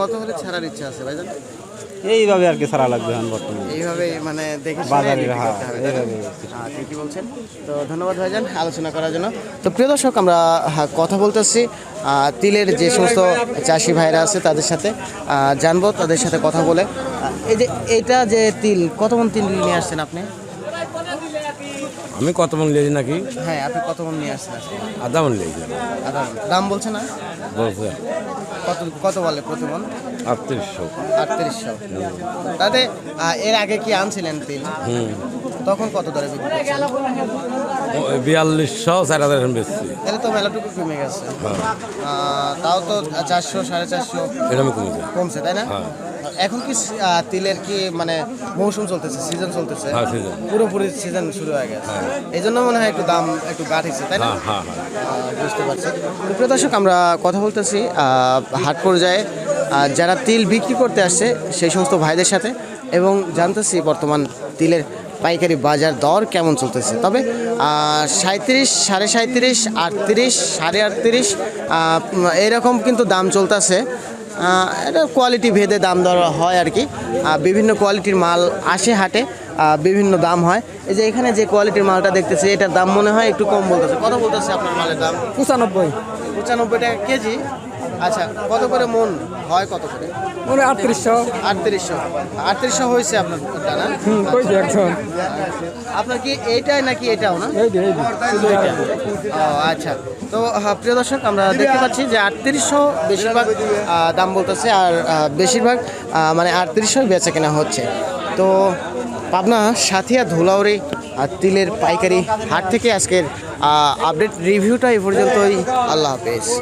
কত হলে ছাড়ার ইচ্ছা আছে ভাইজান? এইভাবে আর কি ছাড়া লাগবে এখন বর্তমানে এইভাবে মানে দেখে শুনে বাজারে, বিক্রি হ্যাঁ, করতে হবে, তাই না? এইভাবে। ঠিকই বলছেন। তো ধন্যবাদ ভাইজান আলোচনা করার জন্য। তো প্রিয় দর্শক, আমরা কথা বলতেছি তিলের যে সমস্ত চাষি ভাইরা আছে তাদের সাথে, জানবো তাদের সাথে কথা বলে। এই যে এইটা যে তিল, কত মন তিল নিয়ে আসছেন আপনি? আমি কত মন লেজি নাকি হ্যাঁ, আপনি কত মন নিয়ে আসছেন আজকে? আধা মন লেজি আধা মণ। দাম বলছে না? বলছে কত কত বলে প্রতি মন? 3800। 3800। তাতে এর আগে কি আনছিলেন তিল? তখন কত দরে বিক্রি করছেন? 4200 4000 এখন বেচছি। তাহলে তো মেলাটুকু কমে গেছে। তাও তো 400 450 এরকম কমেছে। কমছে, তাই না? হ্যাঁ। এখন কি তিলের কি মানে মৌসুম চলতেছে, সিজন চলতেছে? হ্যাঁ, season। পুরোপুরি সিজন শুরু হয়ে গেছে। এই জন্য মনে হয় একটু দাম একটু গাঠিছে, তাই না? হ্যাঁ হ্যাঁ হ্যাঁ। বুঝতে পারছি। তো প্রিয় দর্শক, আমরা কথা বলতেছি হাট পর্যায়ে যারা তিল বিক্রি করতে আসছে সেই সমস্ত ভাইদের সাথে, এবং জানতেছি বর্তমান তিলের পাইকারি বাজার দর কেমন চলতেছে। তবে 37, 37.5, 38, 38.5 এরকম কিন্তু দাম চলতেছে। এটা কোয়ালিটি ভেদে দাম দর হয় আর কি। বিভিন্ন কোয়ালিটির মাল আসে হাটে, বিভিন্ন দাম হয়। এই যে এখানে যে কোয়ালিটির মালটা দেখতেছি এটার দাম মনে হয় একটু কম বলতেছে। কত বলতেছে আপনার মালের দাম? 95 95 টাকা কেজি। আচ্ছা, কত করে মন হয়, কত করে? 3800 3800 হয়েছে আপনার ওটা, না? একজন আপনার কি এইটাই নাকি এটাও না? শুধু এইটা। ও আচ্ছা। তো প্রিয় দর্শক, আমরা দেখতে পাচ্ছি যে 3800 বেশিরভাগ দাম বলতেছে, আর বেশিরভাগ মানে 3800 বেচা কেনা হচ্ছে। তো পাবনা সাথিয়া ধুলাউড়ি তিলের পাইকারি হাট থেকে আজকের আপডেট রিভিউটা এই পর্যন্তই। আল্লাহ হাফেজ।